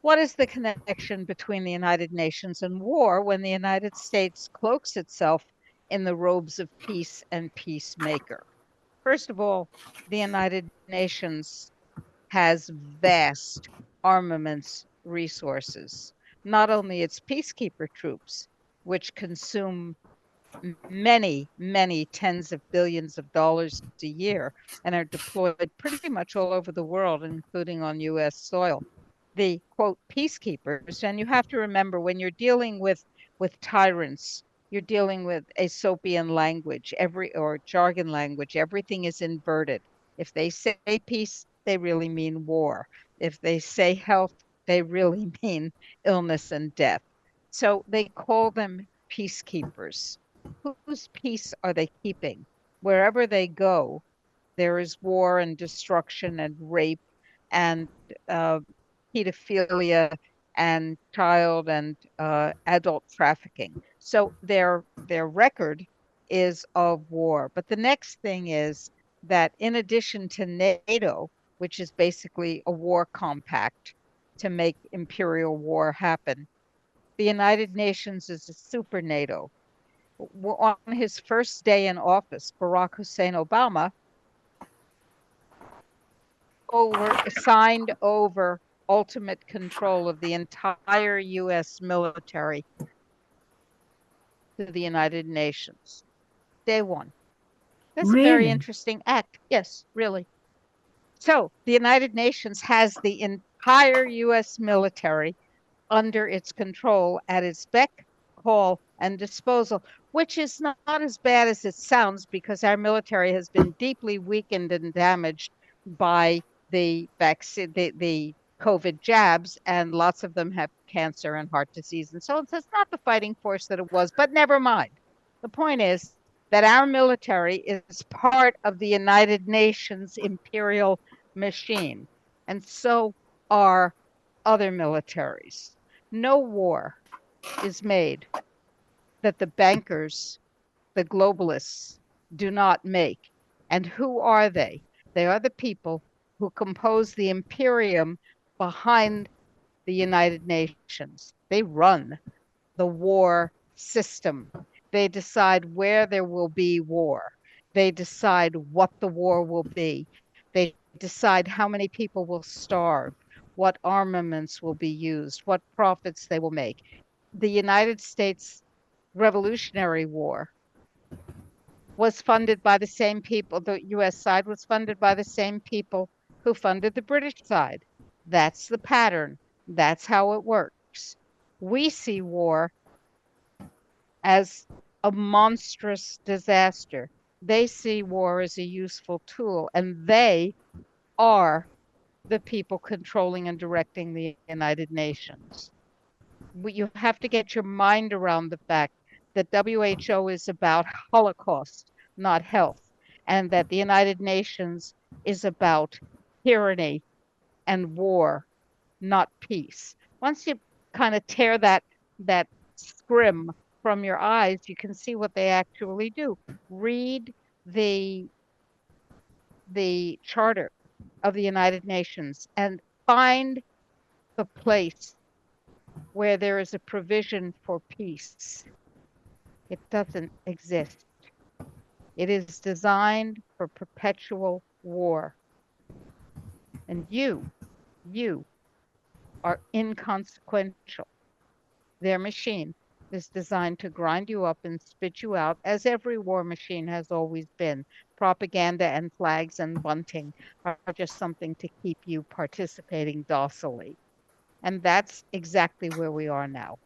What is the connection between the United Nations and war when the United States cloaks itself in the robes of peace and peacemaker? First of all, the United Nations has vast armaments resources, not only its peacekeeper troops, which consume many, many tens of billions of dollars a year and are deployed pretty much all over the world, including on US soil. The quote peacekeepers, and you have to remember when you're dealing with tyrants, you're dealing with Aesopian language, or jargon language, everything is inverted. If they say peace, they really mean war. If they say health, they really mean illness and death. So they call them peacekeepers. Whose peace are they keeping? Wherever they go, there is war and destruction and rape and uh, pedophilia and child and adult trafficking. So their record is of war. But the next thing is that in addition to NATO, which is basically a war compact to make imperial war happen, the United Nations is a super NATO. On his first day in office, Barack Hussein Obama signed over ultimate control of the entire US military to the United Nations. Day one. That's a very Really? interesting act. Yes, really. So the United Nations has the entire US military under its control at its beck, call, and disposal, which is not as bad as it sounds because our military has been deeply weakened and damaged by the vaccine, the COVID jabs, and lots of them have cancer and heart disease and so on. So it's not the fighting force that it was, but never mind. The point is that our military is part of the United Nations imperial machine, and so are other militaries. No war is made that the bankers, the globalists, do not make. And who are they? They are the people who compose the imperium behind the United Nations. They run the war system. They decide where there will be war. They decide what the war will be. They decide how many people will starve, what armaments will be used, what profits they will make. The United States Revolutionary War was funded by the same people. The US side was funded by the same people who funded the British side. That's the pattern. That's how it works. We see war as a monstrous disaster. They see war as a useful tool, and they are the people controlling and directing the United Nations. You have to get your mind around the fact that WHO is about Holocaust, not health, and that the United Nations is about tyranny and war, not peace. Once you kind of tear that scrim from your eyes, you can see what they actually do. Read the the charter of the United Nations and find the place where there is a provision for peace. It doesn't exist. It is designed for perpetual war. And you are inconsequential. Their machine is designed to grind you up and spit you out, as every war machine has always been. Propaganda and flags and bunting are just something to keep you participating docilely. And that's exactly where we are now.